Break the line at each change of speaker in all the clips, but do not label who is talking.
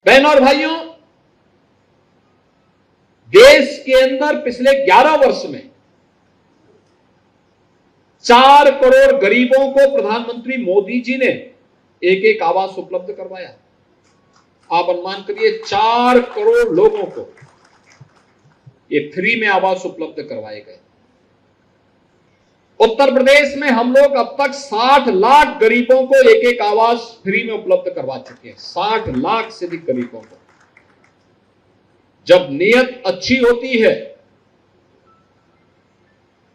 बहनों और भाइयों, देश के अंदर पिछले 11 वर्ष में 4 करोड़ गरीबों को प्रधानमंत्री मोदी जी ने एक एक आवास उपलब्ध करवाया। आप अनुमान करिए 4 करोड़ लोगों को ये फ्री में आवास उपलब्ध करवाए गए। उत्तर प्रदेश में हम लोग अब तक 60 लाख गरीबों को एक एक आवास फ्री में उपलब्ध करवा चुके हैं। 60 लाख से अधिक गरीबों को। जब नीयत अच्छी होती है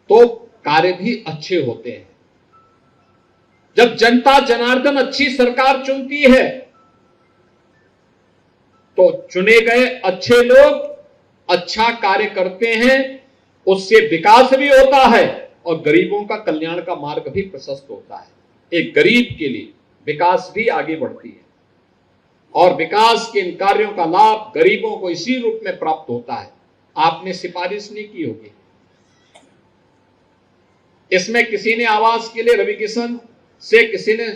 तो कार्य भी अच्छे होते हैं। जब जनता जनार्दन अच्छी सरकार चुनती है तो चुने गए अच्छे लोग अच्छा कार्य करते हैं, उससे विकास भी होता है और गरीबों का कल्याण का मार्ग भी प्रशस्त होता है। एक गरीब के लिए विकास भी आगे बढ़ती है और विकास के इन कार्यों का लाभ गरीबों को इसी रूप में प्राप्त होता है। आपने सिफारिश नहीं की होगी, इसमें किसी ने आवास के लिए रवि किशन से किसी ने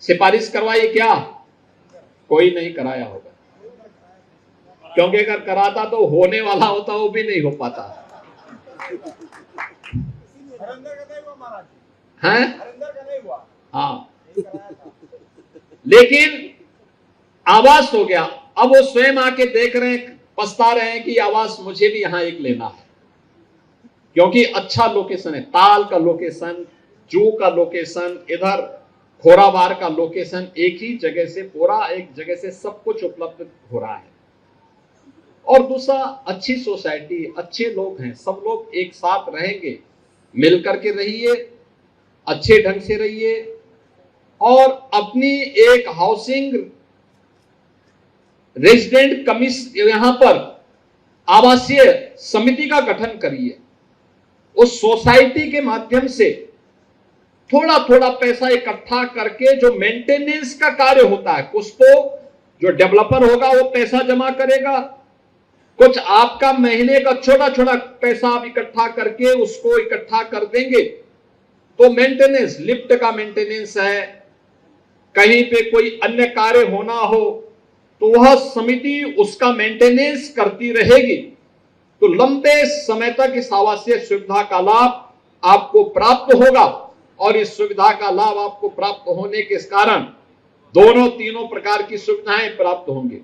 सिफारिश करवाई क्या? कोई नहीं कराया होगा, क्योंकि अगर कराता तो होने वाला होता वो भी नहीं हो पाता है। हाँ, लेकिन आवास हो गया। अब वो स्वयं आके देख रहे हैं, पछता रहे हैं कि आवास मुझे भी यहां एक लेना है, क्योंकि अच्छा लोकेशन है। ताल का लोकेशन, जू का लोकेशन, इधर खोराबार का लोकेशन, एक ही जगह से पूरा एक जगह से सब कुछ उपलब्ध हो रहा है। और दूसरा, अच्छी सोसाइटी, अच्छे लोग हैं, सब लोग एक साथ रहेंगे, मिल करके रहिए, अच्छे ढंग से रहिए और अपनी एक हाउसिंग रेजिडेंट कमीशन यहां पर आवासीय समिति का गठन करिए। उस सोसाइटी के माध्यम से थोड़ा थोड़ा पैसा इकट्ठा करके जो मेंटेनेंस का कार्य होता है, कुछ तो जो डेवलपर होगा वो पैसा जमा करेगा, कुछ आपका महीने का छोटा छोटा पैसा आप इकट्ठा करके उसको इकट्ठा कर देंगे तो मेंटेनेंस, लिफ्ट का मेंटेनेंस है, कहीं पे कोई अन्य कार्य होना हो तो वह समिति उसका मेंटेनेंस करती रहेगी। तो लंबे समय तक इस आवासीय सुविधा का लाभ आपको प्राप्त होगा और इस सुविधा का लाभ आपको प्राप्त होने के कारण दोनों तीनों प्रकार की सुविधाएं प्राप्त होंगी।